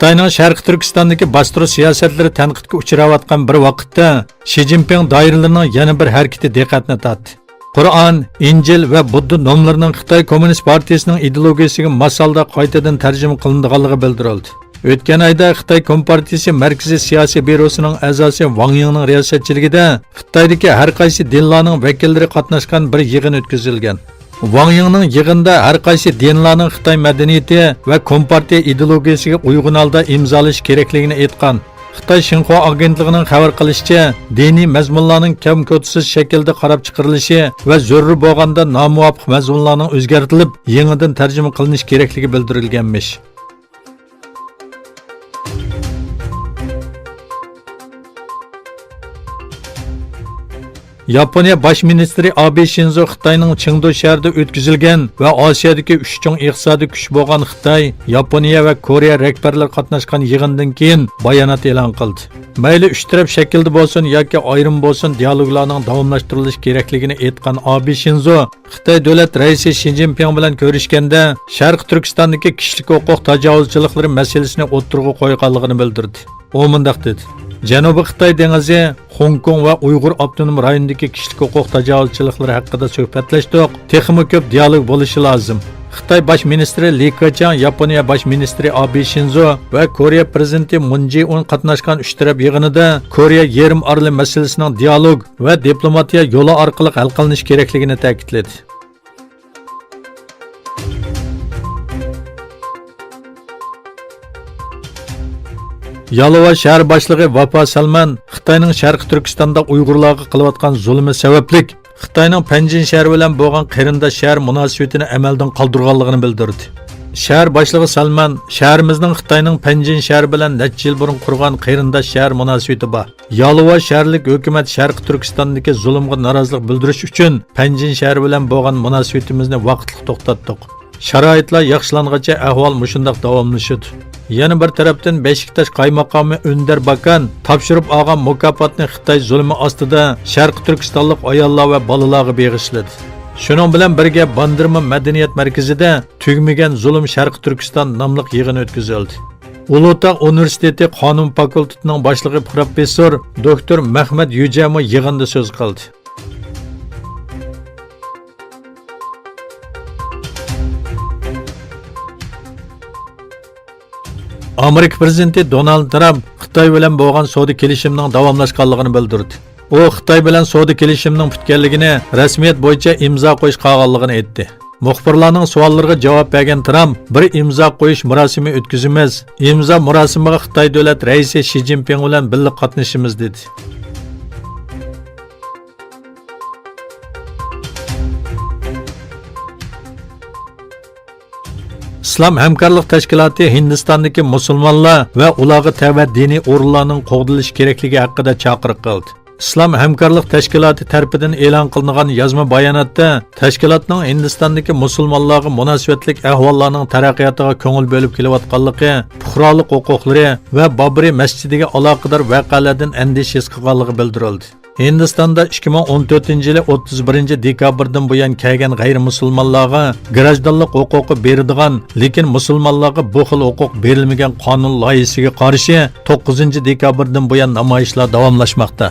Xitoyning Sharq Turkistondagi bostirish siyosatlari tanqidga uchrayotgan bir vaqtda Shi Jinping doiralarining yana bir harakati diqqatni tortdi. Qur'on, Injil va Budda nomlarining Xitoy Kommunist partiyasining ideologiyasiga masalda qaytadan tarjima qilinganligi bildirildi. O'tgan oyda Xitoy Kompartiyasi Markaziy siyosiy byurosining a'zosi Wang Yingning riyosatchiligida Xitoydagi har qaysi dinlarning vakillari qatnashgan bir yig'in o'tkazilgan. Wang Yingning yig'inda har qaysi dinlarning Xitoy madaniyati va Kompartiya ideologiyasiga uyg'un holda imzolash kerakligini aytgan. Xitoy Xinhua agentligining xabar qilishicha, diniy mazmunlarning kam-ko'tsiz shaklda qarab chiqarilishi va zarur bo'lganda nomuvofiq mazmunlarning o'zgartirilib, yangidan tarjima qilinishi kerakligi bildirilganmish. Yaponiya Bosh ministri Abe Shinzo Xitoyning Chengdu shahrida o'tkazilgan va Osiyodagi 3 chong iqtisodiy kuch bo'lgan Xitoy, Yaponiya va Koreya rahbarlari qatnashgan yig'indan keyin bayonot e'lon qildi. Mayli 3 taraf shaklda bo'lsin yoki ayrim bo'lsin, dialoglarning davomlashtirilishi kerakligini aytgan Abe Shinzo, Xitoy davlat raisi Shi Jinping bilan ko'rishganda Sharq Turkistondagi kishilik huquq tajovuzchiliklari masalasini o'tirg'i qo'yganligini bildirdi. U mundaq dedi: Janubiy Xitoy dengizi, Hong Kong va Uyg'ur avtonom rayonidagi kishilik huquq tajovuzchiliklari haqida suhbatlashdik. Texmi ko'p dialog bo'lishi lozim. Xitoy bosh ministri Li Keqiang, Yaponiya bosh ministri Abe Shinzo va Koreya prezidenti Moon Jae-in qatnashgan 3 taraf yig'inida Koreya yarim oroli masalasining dialog va diplomatiya yo'li orqali hal qilinishi kerakligini ta'kidladi. Yalova shahar boshlig'i Vafo Salman Xitoyning Sharq Turkistonda Uyg'urlarga qilayotgan zulmi sababli Xitoyning Panjin shahri bilan bo'lgan qarindosh shahar munosabatini amaldan qoldirganligini bildirdi. Shahar boshlig'i Salman shahrimizning Xitoyning Panjin shahri bilan necha yil burun qurgan qarindosh shahar munosabati bor. Yalova shaharlik hukumat Sharq Turkistondagi zulmga norozilik bildirish uchun Panjin shahri bilan bo'lgan munosabatimizni vaqtli to'xtatdik. Sharoitlar yaxshilangacha ahvol mushundaq davomlashadi. Yana bir tarafdan Beshiktash qaymaqomi Önder Bakan topshirib olgan mukofotni Xitoy zulmi ostida Sharq Turkistonlik ayollar va bolalarga bag'ishladi. Shuning bilan birga Bandirma madaniyat markazida tugmagan zulm Sharq Turkiston nomli yig'in o'tkazildi. Ulug'tog' universiteti qonun fakultetining boshlig'i professor doktor Mahmad Yujamo yig'inda so'z qildi. Amerika prezidenti Donald Trump Xitoy bilan bo'lgan savdo kelishimining davomlashganligini bildirdi. U Xitoy bilan savdo kelishimining bitganligini, rasmiyat bo'yicha imzo qo'yish qolganligini aytdi. Muxbirlarning savollariga javob bergan Trump, bir imzo qo'yish murosimi o'tkazamiz. Imzo murosimiga Xitoy davlat raisi Shi Jinping bilan birga qatnashamiz dedi. İslam Hamkorlik Tashkiloti Hindistondagi musulmonlar va ularga tava diniy o'rinlarning qo'g'dilishi kerakligi haqida chaqiriq qildi. İslam Hamkorlik Tashkiloti tarafidan e'lon qilingan yozma bayonotda tashkilotning Hindistondagi musulmonlarga munosabatlik ahvollarning taraqqiyotiga ko'ngil bo'lib kelayotganligi, fuqarolik huquqlari va Babri masjidiga aloqador voqealardan andisha his qilganligi bildirildi. Hindistonda 2014-yili 31 dekabrdan buyon kelgan g'ayri-musulmonlarga grajdanlik huquqi beriladigan, lekin musulmonlarga bu xil huquq berilmagan qonun loyihasiga qarshi 9 dekabrdan buyon namoyishlar davomlashmoqda.